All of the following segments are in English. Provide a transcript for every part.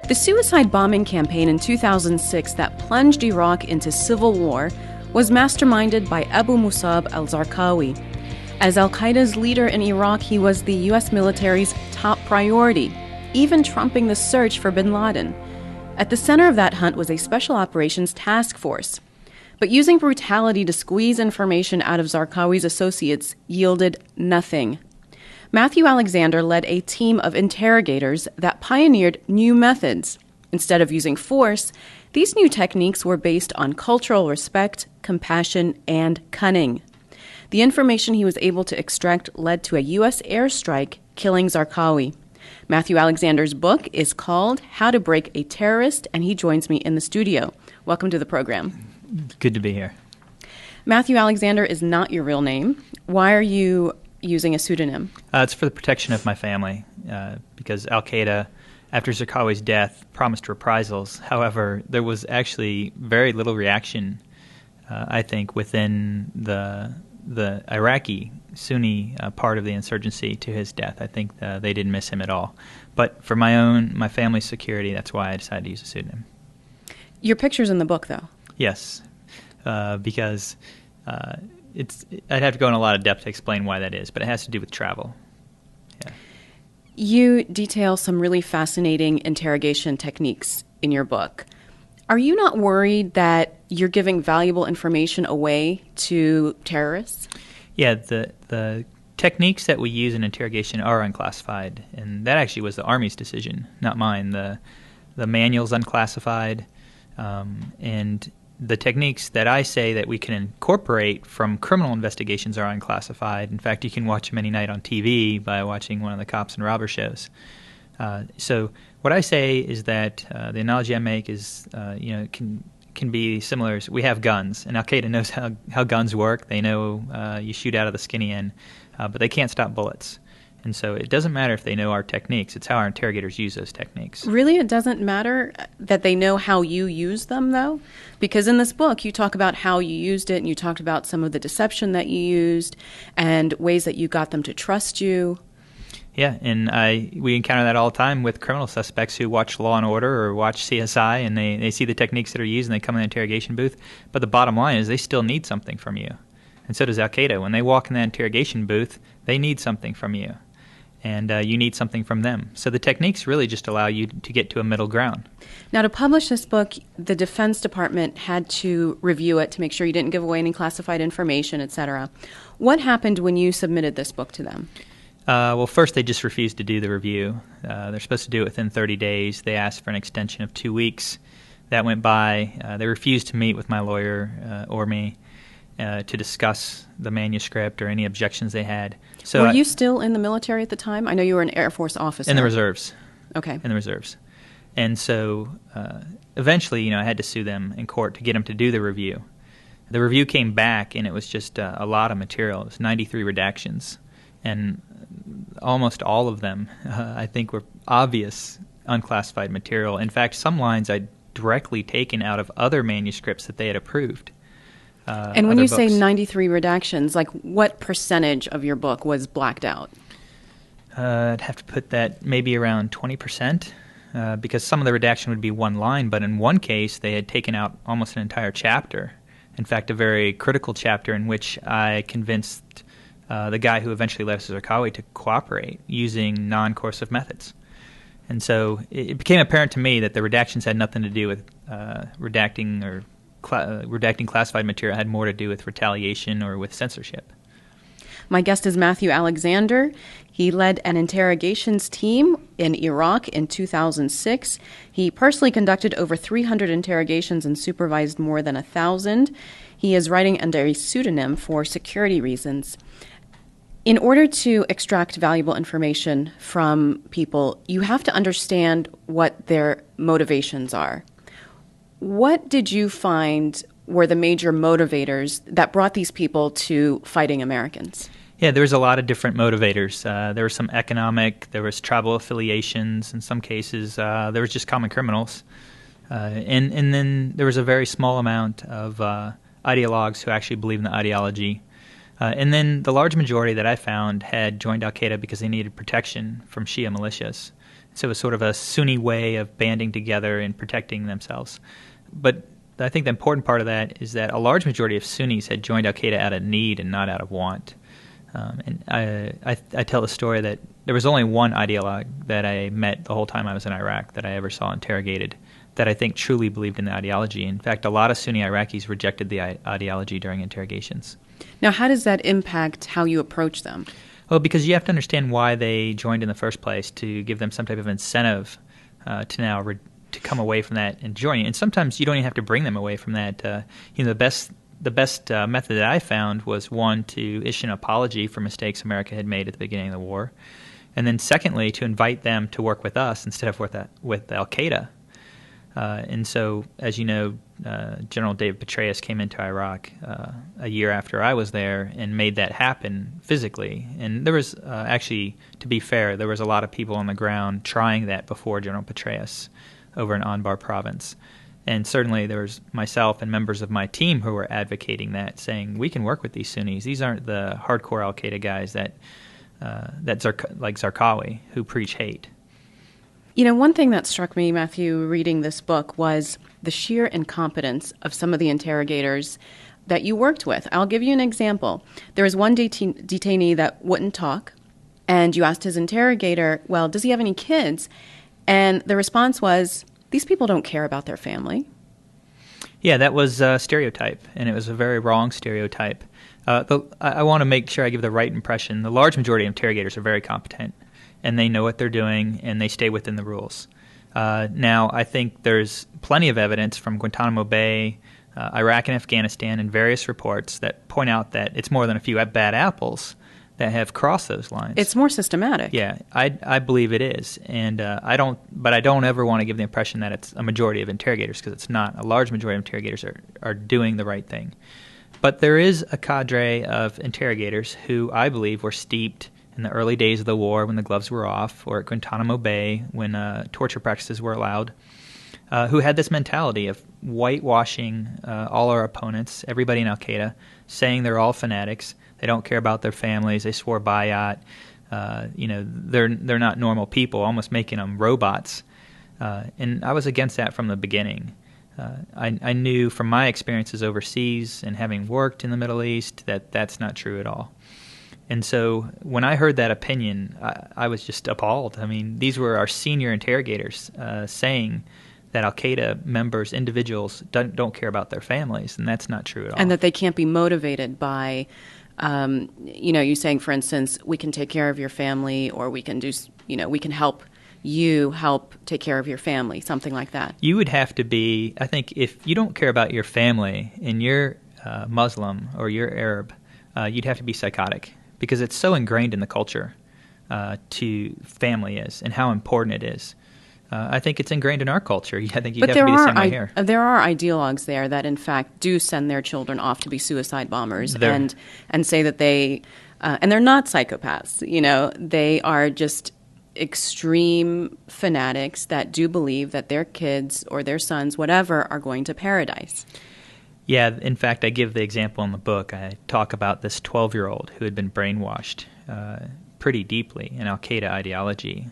The suicide bombing campaign in 2006 that plunged Iraq into civil war was masterminded by Abu Musab Al Zarqawi. As al-Qaeda's leader in Iraq, he was the U.S. military's top priority, even trumping the search for bin Laden. At the center of that hunt was a special operations task force. But using brutality to squeeze information out of Zarqawi's associates yielded nothing. Matthew Alexander led a team of interrogators that pioneered new methods. Instead of using force, these new techniques were based on cultural respect, compassion, and cunning. The information he was able to extract led to a U.S. airstrike, killing Zarqawi. Matthew Alexander's book is called How to Break a Terrorist, and he joins me in the studio. Welcome to the program. Good to be here. Matthew Alexander is not your real name. Why are you using a pseudonym? It's for the protection of my family, because al-Qaeda, after Zarqawi's death, promised reprisals. However, there was actually very little reaction, I think, within the Iraqi Sunni part of the insurgency to his death. I think they didn't miss him at all. But for my family's security, that's why I decided to use a pseudonym. Your picture's in the book, though. Yes, because I'd have to go in a lot of depth to explain why that is, but it has to do with travel. Yeah. You detail some really fascinating interrogation techniques in your book. Are you not worried that you're giving valuable information away to terrorists? Yeah, the techniques that we use in interrogation are unclassified, and that actually was the Army's decision, not mine. The manual's unclassified, and the techniques that I say that we can incorporate from criminal investigations are unclassified. In fact, you can watch them any night on TV by watching one of the cops and robber shows. So what I say is that the analogy I make is, can be similar. We have guns, and al-Qaeda knows how guns work. They know you shoot out of the skinny end, but they can't stop bullets. And so it doesn't matter if they know our techniques. It's how our interrogators use those techniques. Really? It doesn't matter that they know how you use them, though? Because in this book, you talk about how you used it, and you talked about some of the deception that you used and ways that you got them to trust you. Yeah, and we encounter that all the time with criminal suspects who watch Law & Order or watch CSI, and they see the techniques that are used, and they come in the interrogation booth. But the bottom line is they still need something from you. And so does al-Qaeda. When they walk in that interrogation booth, they need something from you. And you need something from them. So the techniques really just allow you to get to a middle ground. Now, to publish this book, the Defense Department had to review it to make sure you didn't give away any classified information, etc. What happened when you submitted this book to them? Well, first, they just refused to do the review. They're supposed to do it within 30 days. They asked for an extension of 2 weeks. That went by. They refused to meet with my lawyer or me to discuss the manuscript or any objections they had. So were you still in the military at the time? I know you were an Air Force officer. In the reserves. Okay. In the reserves. And so eventually, I had to sue them in court to get them to do the review. The review came back, and it was just a lot of material. It was 93 redactions. And almost all of them, I think, were obvious unclassified material. In fact, some lines I'd directly taken out of other manuscripts that they had approved. And when you say 93 redactions, like what percentage of your book was blacked out? I'd have to put that maybe around 20%, because some of the redaction would be one line, but in one case they had taken out almost an entire chapter. In fact, a very critical chapter in which I convinced the guy who eventually left Zarqawi to cooperate using non-coercive methods. And so it became apparent to me that the redactions had nothing to do with redacting or redacting classified material, had more to do with retaliation or with censorship. My guest is Matthew Alexander. He led an interrogations team in Iraq in 2006. He personally conducted over 300 interrogations and supervised more than 1,000. He is writing under a pseudonym for security reasons. In order to extract valuable information from people, you have to understand what their motivations are. What did you find were the major motivators that brought these people to fighting Americans? Yeah, there was a lot of different motivators. There was some economic, there was tribal affiliations in some cases, there was just common criminals. And then there was a very small amount of ideologues who actually believed in the ideology. And then the large majority that I found had joined al-Qaeda because they needed protection from Shia militias. So it was sort of a Sunni way of banding together and protecting themselves. But I think the important part of that is that a large majority of Sunnis had joined al-Qaeda out of need and not out of want. And I tell the story that there was only one ideologue that I met the whole time I was in Iraq that I ever saw interrogated that I think truly believed in the ideology. In fact, a lot of Sunni Iraqis rejected the ideology during interrogations. Now, how does that impact how you approach them? Well, because you have to understand why they joined in the first place, to give them some type of incentive to now to come away from that and join. And sometimes you don't even have to bring them away from that. The best method that I found was, one, to issue an apology for mistakes America had made at the beginning of the war, and then secondly, to invite them to work with us instead of with al-Qaeda. And so, as you know, General David Petraeus came into Iraq a year after I was there and made that happen physically. And there was actually, to be fair, there was a lot of people on the ground trying that before General Petraeus over in Anbar province. And certainly there was myself and members of my team who were advocating that, saying we can work with these Sunnis. These aren't the hardcore al-Qaeda guys like Zarqawi, who preach hate. You know, one thing that struck me, Matthew, reading this book was the sheer incompetence of some of the interrogators that you worked with. I'll give you an example. There was one detainee that wouldn't talk, and you asked his interrogator, well, does he have any kids? And the response was, these people don't care about their family. Yeah, that was a stereotype, and it was a very wrong stereotype. I want to make sure I give the right impression. The large majority of interrogators are very competent, and they know what they're doing, and they stay within the rules. Now, I think there's plenty of evidence from Guantanamo Bay, Iraq and Afghanistan, and various reports that point out that it's more than a few bad apples that have crossed those lines. It's more systematic. Yeah, I believe it is, and I don't ever want to give the impression that it's a majority of interrogators, because it's not. A large majority of interrogators are doing the right thing. But there is a cadre of interrogators who I believe were steeped in the early days of the war when the gloves were off, or at Guantanamo Bay when torture practices were allowed, who had this mentality of whitewashing all our opponents, everybody in al-Qaeda, saying they're all fanatics. They don't care about their families. They swore bayat. They're not normal people, almost making them robots. And I was against that from the beginning. I knew from my experiences overseas and having worked in the Middle East that that's not true at all. And so when I heard that opinion, I was just appalled. I mean, these were our senior interrogators saying that al-Qaeda members, individuals, don't care about their families, and that's not true at all. And that they can't be motivated by, you saying, for instance, we can take care of your family, or we can do, we can help you help take care of your family, something like that. You would have to be, I think, if you don't care about your family and you're Muslim or you're Arab, you'd have to be psychotic, because it's so ingrained in the culture to family is and how important it is. I think it's ingrained in our culture. I think you'd have to be the same way here. There are ideologues there that, in fact, do send their children off to be suicide bombers and say that they, and they're not psychopaths. They are just extreme fanatics that do believe that their kids or their sons, whatever, are going to paradise. Yeah, in fact, I give the example in the book. I talk about this 12-year-old who had been brainwashed pretty deeply in al-Qaeda ideology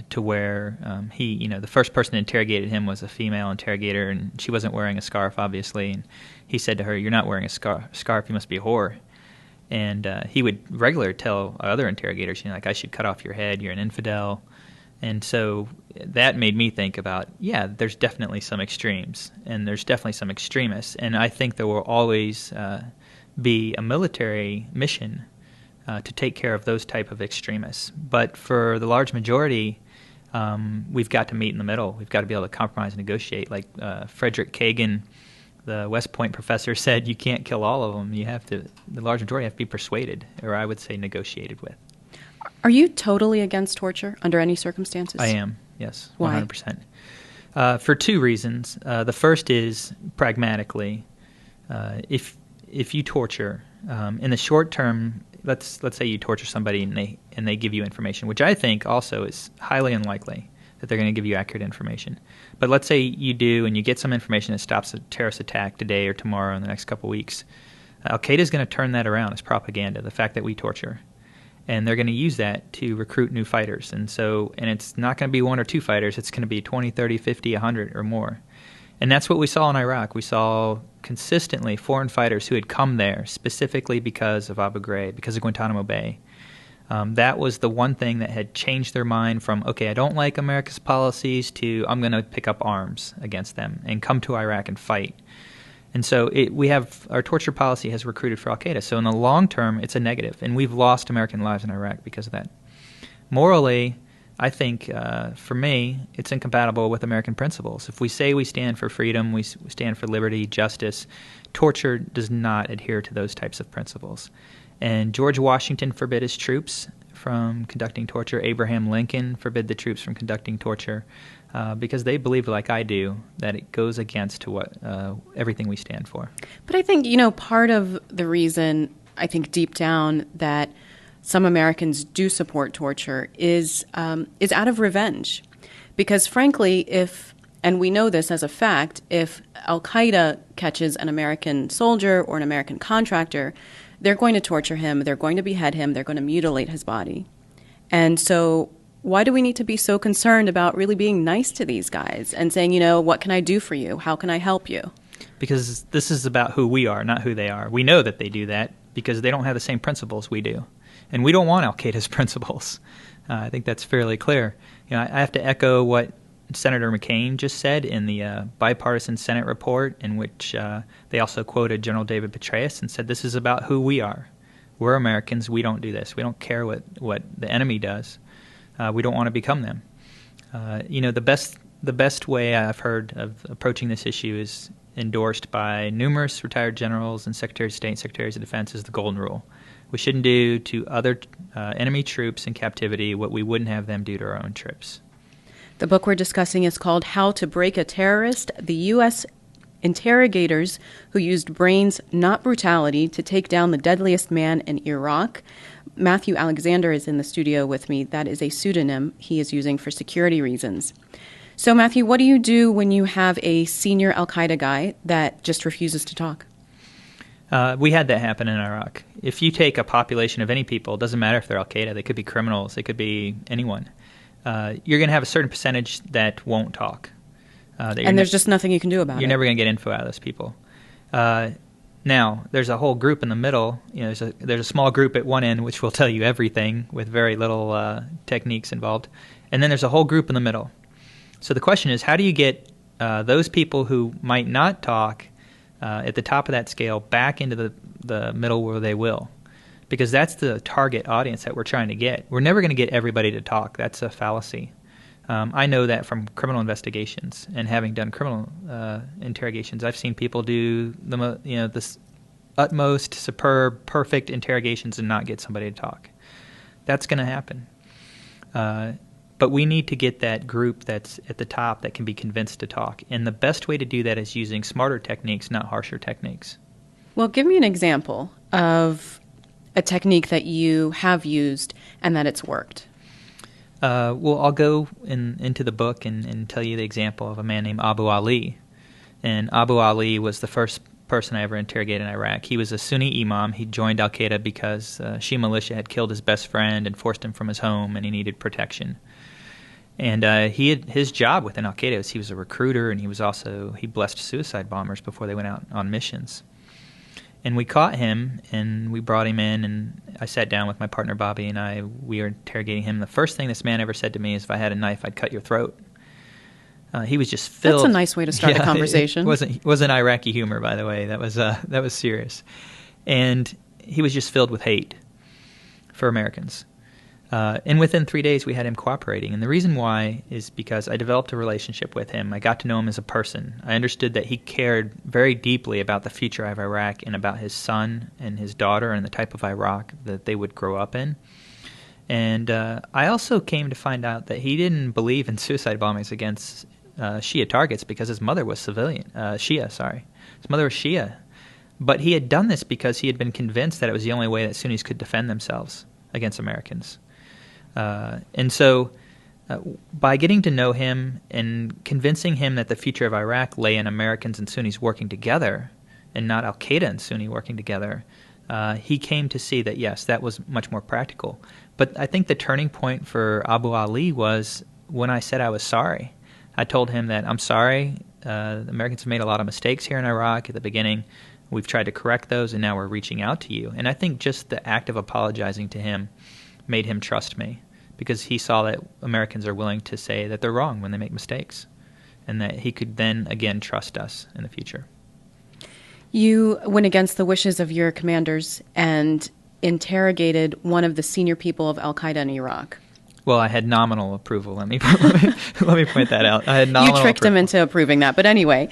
to where the first person that interrogated him was a female interrogator, and she wasn't wearing a scarf, obviously. And he said to her, "You're not wearing a scarf, you must be a whore." And he would regularly tell other interrogators, I should cut off your head, you're an infidel. And so that made me think about, there's definitely some extremes, and there's definitely some extremists. And I think there will always be a military mission to take care of those type of extremists. But for the large majority, we've got to meet in the middle. We've got to be able to compromise and negotiate. Like Frederick Kagan, the West Point professor, said, you can't kill all of them. The large majority have to be persuaded, or I would say negotiated with. Are you totally against torture under any circumstances? I am, yes, Why? 100%. For two reasons. The first is pragmatically, if you torture in the short term, let's say you torture somebody and they give you information, which I think also is highly unlikely that they're going to give you accurate information. But let's say you do, and you get some information that stops a terrorist attack today or tomorrow in the next couple of weeks. Al-Qaeda is going to turn that around as propaganda, the fact that we torture. and they're going to use that to recruit new fighters. And it's not going to be 1 or 2 fighters. It's going to be 20, 30, 50, 100 or more. And that's what we saw in Iraq. We saw consistently foreign fighters who had come there specifically because of Abu Ghraib, because of Guantanamo Bay. That was the one thing that had changed their mind from, okay, I don't like America's policies, to I'm going to pick up arms against them and come to Iraq and fight. And so our torture policy has recruited for al-Qaeda. So in the long term, it's a negative, and we've lost American lives in Iraq because of that. Morally, I think, for me, it's incompatible with American principles. If we say we stand for freedom, we stand for liberty, justice, torture does not adhere to those types of principles. And George Washington forbid his troops from conducting torture. Abraham Lincoln forbid the troops from conducting torture because they believed, like I do, that it goes against to what everything we stand for. But I think, part of the reason, I think deep down, that some Americans do support torture is out of revenge. Because frankly, and we know this as a fact, if al-Qaeda catches an American soldier or an American contractor, they're going to torture him, they're going to behead him, they're going to mutilate his body. And so why do we need to be so concerned about really being nice to these guys and saying, what can I do for you? How can I help you? Because this is about who we are, not who they are. We know that they do that because they don't have the same principles we do. And we don't want al-Qaeda's principles. I think that's fairly clear. I have to echo what Senator McCain just said in the bipartisan Senate report, in which they also quoted General David Petraeus and said, this is about who we are. We're Americans. We don't do this. We don't care what the enemy does. We don't want to become them. The best way I've heard of approaching this issue is endorsed by numerous retired generals and secretaries of state and secretaries of defense is the golden rule. We shouldn't do to other enemy troops in captivity what we wouldn't have them do to our own troops. The book we're discussing is called How to Break a Terrorist, the U.S. Interrogators Who Used Brains, Not Brutality, to Take Down the Deadliest Man in Iraq. Matthew Alexander is in the studio with me. That is a pseudonym he is using for security reasons. So, Matthew, what do you do when you have a senior al-Qaeda guy that just refuses to talk? We had that happen in Iraq. If you take a population of any people, it doesn't matter if they're al-Qaeda, they could be criminals, they could be anyone. You're going to have a certain percentage that won't talk. And there's just nothing you can do about it. You're never going to get info out of those people. Now, there's a whole group in the middle. There's a small group at one end which will tell you everything with very little techniques involved. And then there's a whole group in the middle. So the question is, how do you get those people who might not talk at the top of that scale back into the middle where they will? Because that's the target audience that we're trying to get. We're never going to get everybody to talk. That's a fallacy. I know that from criminal investigations, and having done criminal interrogations, I've seen people do this utmost superb, perfect interrogations and not get somebody to talk. That's going to happen. But we need to get that group that's at the top that can be convinced to talk. And the best way to do that is using smarter techniques, not harsher techniques. Well, give me an example of a technique that you have used and that it's worked. Well, I'll go into the book and tell you the example of a man named Abu Ali. And Abu Ali was the first person I ever interrogated in Iraq. He was a Sunni imam. He joined al-Qaeda because Shia militia had killed his best friend and forced him from his home, and he needed protection. And his job within al-Qaeda was he was a recruiter, and he blessed suicide bombers before they went out on missions. And we caught him, and we brought him in, and I sat down with my partner Bobby, and we were interrogating him. The first thing this man ever said to me is, if I had a knife, I'd cut your throat. He was just filled. That's a nice way to start a conversation. It wasn't Iraqi humor, by the way. That was serious. And he was just filled with hate for Americans. And within 3 days, we had him cooperating. And the reason why is because I developed a relationship with him. I got to know him as a person. I understood that he cared very deeply about the future of Iraq and about his son and his daughter and the type of Iraq that they would grow up in. And I also came to find out that he didn't believe in suicide bombings against Shia targets because his mother was Shia. His mother was Shia. But he had done this because he had been convinced that it was the only way that Sunnis could defend themselves against Americans. And so by getting to know him and convincing him that the future of Iraq lay in Americans and Sunnis working together and not al-Qaeda and Sunni working together, he came to see that, yes, that was much more practical. But I think the turning point for Abu Ali was when I said I was sorry. I told him that I'm sorry. The Americans have made a lot of mistakes here in Iraq at the beginning. We've tried to correct those, and now we're reaching out to you. And I think just the act of apologizing to him made him trust me, because he saw that Americans are willing to say that they're wrong when they make mistakes, and that he could then, again, trust us in the future. You went against the wishes of your commanders and interrogated one of the senior people of Al-Qaeda in Iraq. Well, I had nominal approval. Let me point that out. I had nominal You tricked approval. him into approving that. But anyway,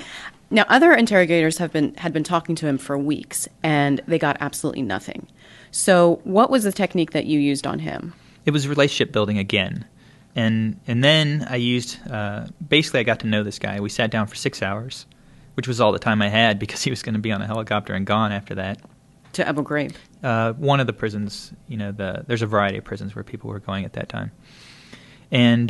now other interrogators had been talking to him for weeks, and they got absolutely nothing. So what was the technique that you used on him? It was relationship building again. And then I used, basically I got to know this guy. We sat down for 6 hours, which was all the time I had because he was going to be on a helicopter and gone after that. To Abu Ghraib? One of the prisons, there's a variety of prisons where people were going at that time. And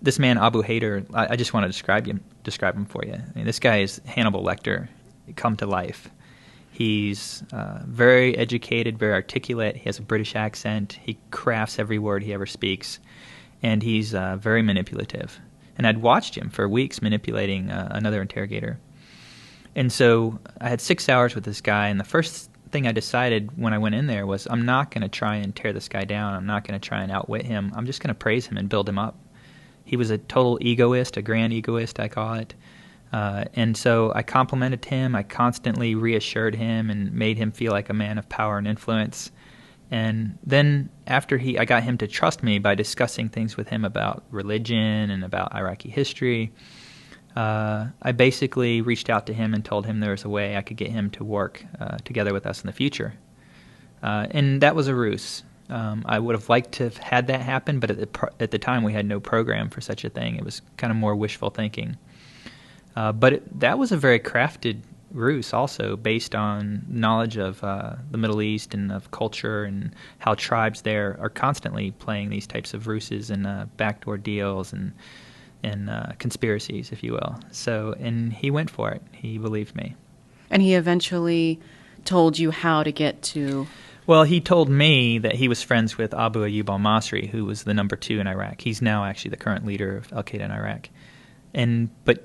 this man, Abu Haider, I just want to describe him for you. I mean, this guy is Hannibal Lecter come to life. He's very educated, very articulate. He has a British accent. He crafts every word he ever speaks. And he's very manipulative. And I'd watched him for weeks manipulating another interrogator. And so I had 6 hours with this guy, and the first thing I decided when I went in there was I'm not going to try and tear this guy down. I'm not going to try and outwit him. I'm just going to praise him and build him up. He was a total egoist, a grand egoist, I call it. And so I complimented him. I constantly reassured him and made him feel like a man of power and influence. And then after I got him to trust me by discussing things with him about religion and about Iraqi history, I basically reached out to him and told him there was a way I could get him to work together with us in the future. And that was a ruse. I would have liked to have had that happen, but at the time we had no program for such a thing. It was kind of more wishful thinking. But that was a very crafted ruse also, based on knowledge of the Middle East and of culture and how tribes there are constantly playing these types of ruses and backdoor deals and conspiracies, if you will. So, and he went for it. He believed me. And he eventually told you how to get to... Well, he told me that he was friends with Abu Ayyub al-Masri, who was the number 2 in Iraq. He's now actually the current leader of Al-Qaeda in Iraq. But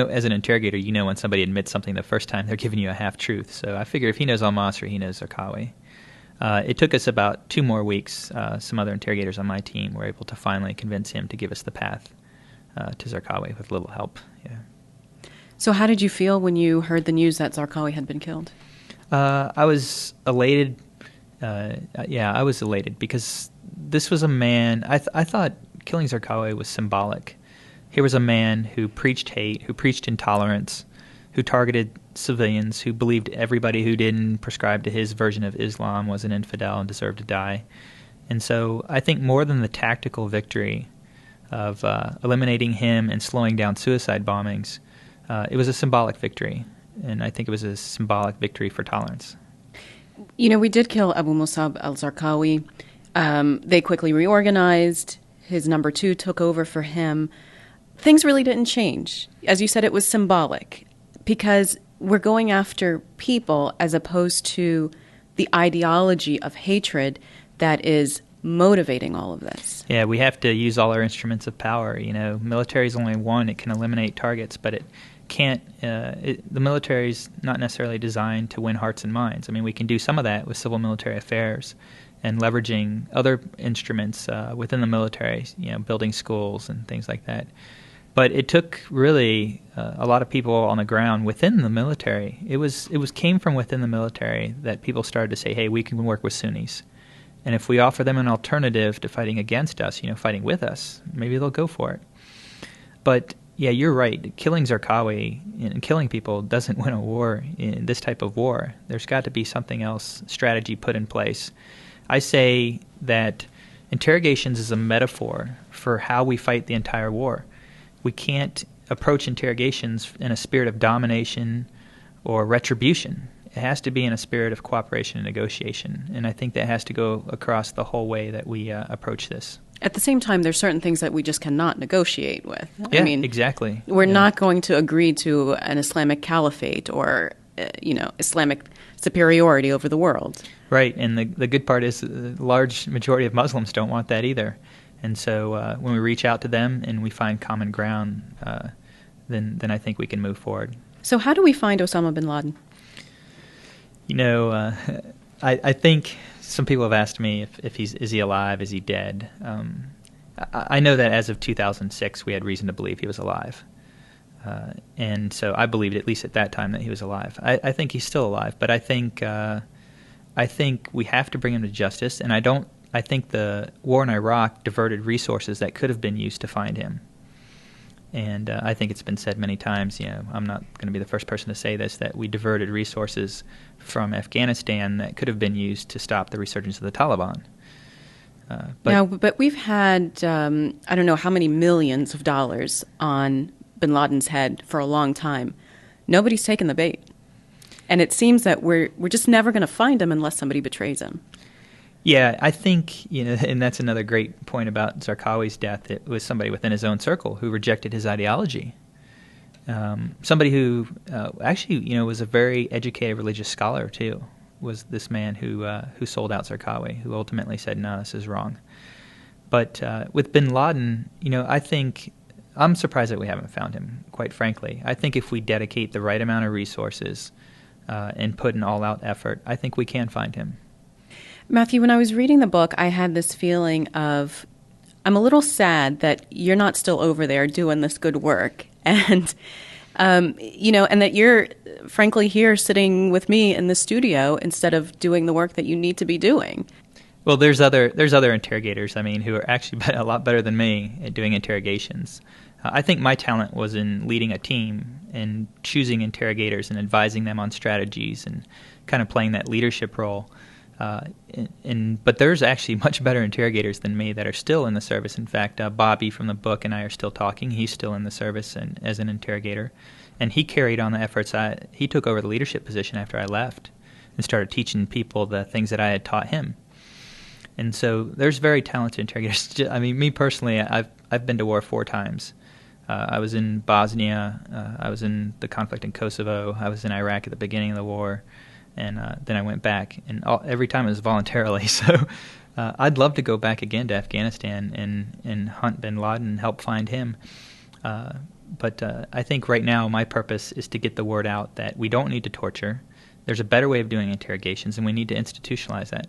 as an interrogator, you know when somebody admits something the first time, they're giving you a half-truth. So I figure if he knows al-Masri, he knows Zarqawi. It took us about 2 more weeks. Some other interrogators on my team were able to finally convince him to give us the path to Zarqawi with a little help. Yeah. So how did you feel when you heard the news that Zarqawi had been killed? I was elated. I was elated because this was a man. I thought killing Zarqawi was symbolic. Here was a man who preached hate, who preached intolerance, who targeted civilians, who believed everybody who didn't prescribe to his version of Islam was an infidel and deserved to die. And so I think more than the tactical victory of eliminating him and slowing down suicide bombings, it was a symbolic victory. And I think it was a symbolic victory for tolerance. You know, we did kill Abu Musab Al Zarqawi. They quickly reorganized. His number 2 took over for him. Things really didn't change. As you said, it was symbolic because we're going after people as opposed to the ideology of hatred that is motivating all of this. Yeah, we have to use all our instruments of power. You know, military is only one. It can eliminate targets, but it can't. The military is not necessarily designed to win hearts and minds. I mean, we can do some of that with civil military affairs and leveraging other instruments within the military, you know, building schools and things like that. But it took really a lot of people on the ground within the military. It came from within the military that people started to say, hey, we can work with Sunnis. And if we offer them an alternative to fighting against us, you know, fighting with us, maybe they'll go for it. But, yeah, you're right. Killing Zarqawi and killing people doesn't win a war in this type of war. There's got to be something else, strategy put in place. I say that interrogations is a metaphor for how we fight the entire war. We can't approach interrogations in a spirit of domination or retribution. It has to be in a spirit of cooperation and negotiation, and I think that has to go across the whole way that we approach this. At the same time, there's certain things that we just cannot negotiate with. Yeah, I mean, exactly. We're not going to agree to an Islamic caliphate or Islamic superiority over the world. Right, and the good part is the large majority of Muslims don't want that either. And so when we reach out to them and we find common ground, then I think we can move forward. So how do we find Osama bin Laden? I think some people have asked me if is he alive, is he dead? I know that as of 2006, we had reason to believe he was alive. And so I believed, at least at that time, that he was alive. I think he's still alive, but I think we have to bring him to justice, and I think the war in Iraq diverted resources that could have been used to find him. And I think it's been said many times, I'm not going to be the first person to say this, that we diverted resources from Afghanistan that could have been used to stop the resurgence of the Taliban. But we've had, I don't know how many millions of dollars on bin Laden's head for a long time. Nobody's taken the bait. And it seems that we're just never going to find him unless somebody betrays him. Yeah, I think, and that's another great point about Zarqawi's death. It was somebody within his own circle who rejected his ideology. Somebody who actually, was a very educated religious scholar, too, was this man who sold out Zarqawi, who ultimately said, no, this is wrong. But with bin Laden, I think I'm surprised that we haven't found him, quite frankly. I think if we dedicate the right amount of resources and put an all-out effort, I think we can find him. Matthew, when I was reading the book, I had this feeling of, I'm a little sad that you're not still over there doing this good work. And, and that you're, frankly, here sitting with me in the studio instead of doing the work that you need to be doing. Well, there's other interrogators, who are actually a lot better than me at doing interrogations. I think my talent was in leading a team and choosing interrogators and advising them on strategies and kind of playing that leadership role. But there's actually much better interrogators than me that are still in the service. In fact, Bobby from the book and I are still talking. He's still in the service as an interrogator. And he carried on the efforts. He took over the leadership position after I left and started teaching people the things that I had taught him. And so there's very talented interrogators. Me personally, I've been to war 4 times. I was in Bosnia. I was in the conflict in Kosovo. I was in Iraq at the beginning of the war. And then I went back, and every time it was voluntarily. So I'd love to go back again to Afghanistan and hunt bin Laden and help find him. But I think right now my purpose is to get the word out that we don't need to torture. There's a better way of doing interrogations, and we need to institutionalize that.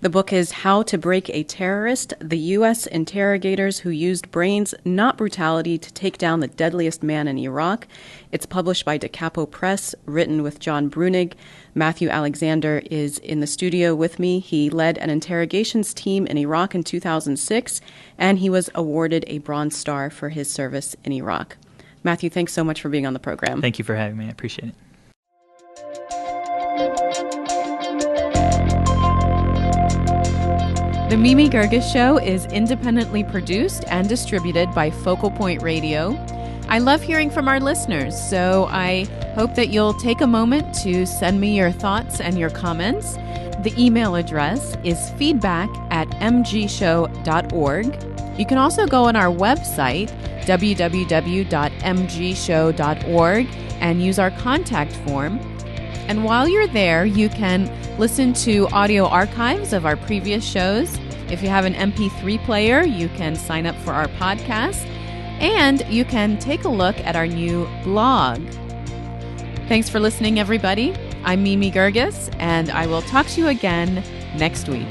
The book is How to Break a Terrorist, the U.S. Interrogators Who Used Brains, Not Brutality, to Take Down the Deadliest Man in Iraq. It's published by Da Capo Press, written with John Brunig. Matthew Alexander is in the studio with me. He led an interrogations team in Iraq in 2006, and he was awarded a Bronze Star for his service in Iraq. Matthew, thanks so much for being on the program. Thank you for having me. I appreciate it. The Mimi Geerges Show is independently produced and distributed by Focal Point Radio. I love hearing from our listeners, so I hope that you'll take a moment to send me your thoughts and your comments. The email address is feedback@mgshow.org. You can also go on our website, www.mgshow.org, and use our contact form. And while you're there, you can listen to audio archives of our previous shows. If you have an MP3 player, you can sign up for our podcast. And you can take a look at our new blog. Thanks for listening, everybody. I'm Mimi Geerges, and I will talk to you again next week.